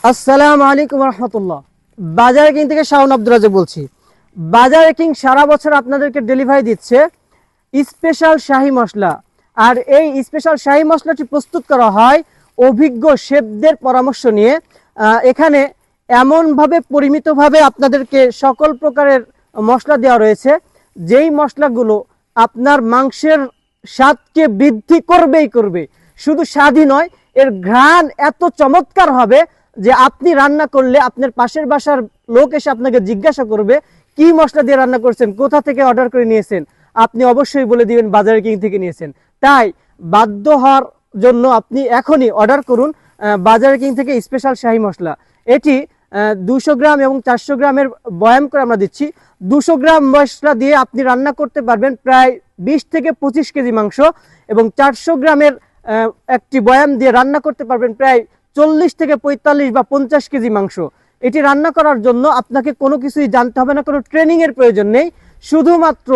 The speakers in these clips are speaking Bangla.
আসসালামু আলাইকুম রহমতুল্লাহ। বাজার কিং থেকে শাওন আব্দুল রাজ্জাক বলছি। বাজার কিং সারা বছর আপনাদেরকে ডেলিভারি দিচ্ছে স্পেশাল শাহী মশলা। আর এই স্পেশাল শাহী মশলাটি প্রস্তুত করা হয় অভিজ্ঞ শেফদের পরামর্শ নিয়ে। এখানে এমনভাবে পরিমিতভাবে আপনাদেরকে সকল প্রকারের মশলা দেওয়া রয়েছে, যেই মশলাগুলো আপনার মাংসের স্বাদকে বৃদ্ধি করবেই করবে। শুধু স্বাদই নয়, এর ঘ্রাণ এত চমৎকার হবে যে আপনি রান্না করলে আপনার পাশের বাসার লোক এসে আপনাকে জিজ্ঞাসা করবে কি মশলা দিয়ে রান্না করছেন, কোথা থেকে অর্ডার করে নিয়েছেন। আপনি অবশ্যই বলে দিবেন বাজার কিং থেকে নিয়েছেন। তাই বাধ্য হওয়ার জন্য আপনি এখনই অর্ডার করুন বাজার কিং থেকে স্পেশাল শাহী মশলা। এটি 200 গ্রাম এবং 400 গ্রামের বয়াম করে আমরা দিচ্ছি। 200 গ্রাম মশলা দিয়ে আপনি রান্না করতে পারবেন প্রায় 20 থেকে 25 কেজি মাংস, এবং 400 গ্রামের একটি বয়াম দিয়ে রান্না করতে পারবেন প্রায় 40 থেকে 45 বা 50 কেজি মাংস। এটি রান্না করার জন্য আপনাকে কোনো কিছুই জানতে হবে না, কোনো ট্রেনিং এর প্রয়োজন নেই। শুধুমাত্র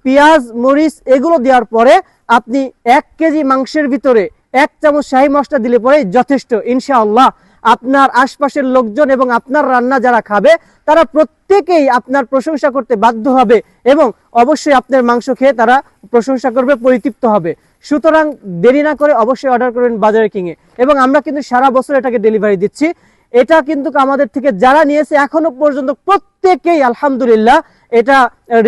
পেঁয়াজ মরিচ এগুলো দেওয়ার পরে আপনি 1 কেজি মাংসের ভিতরে 1 চামচ শাহী মশলা দিলে পরে যথেষ্ট। ইনশাআল্লাহ আপনার আশপাশের লোকজন এবং আপনার রান্না যারা খাবে তারা প্রত্যেকেই আপনার প্রশংসা করতে বাধ্য হবে, এবং অবশ্যই আপনার মাংস খেয়ে তারা প্রশংসা করবে, পরিতৃপ্ত হবে। সুতরাং দেরি না করে অবশ্যই অর্ডার করবেন বাজার কিং এ, এবং আমরা কিন্তু সারা বছর এটাকে ডেলিভারি দিচ্ছি। এটা কিন্তু আমাদের থেকে যারা নিয়েছে এখনো পর্যন্ত প্রত্যেকেই আলহামদুলিল্লাহ এটা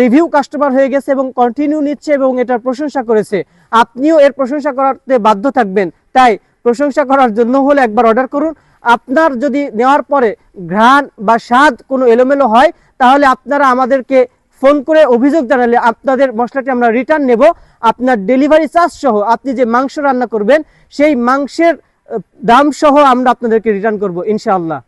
রিভিউ কাস্টমার হয়ে গেছে এবং কন্টিনিউ নিচ্ছে এবং এটার প্রশংসা করেছে। আপনিও এর প্রশংসা করতে বাধ্য থাকবেন। তাই প্রশংসা করার জন্য হলে একবার অর্ডার করুন। আপনার যদি নেওয়ার পরে ঘ্রাণ বা স্বাদ কোনো এলোমেলো হয়, তাহলে আপনারা আমাদেরকে ফোন করে অভিযোগ জানালে আপনাদের মশলাটি আমরা রিটার্ন নেব। আপনার ডেলিভারি চার্জ সহ আপনি যে মাংস রান্না করবেন সেই মাংসের দাম সহ আমরা আপনাদেরকে রিটার্ন করব ইনশাআল্লাহ।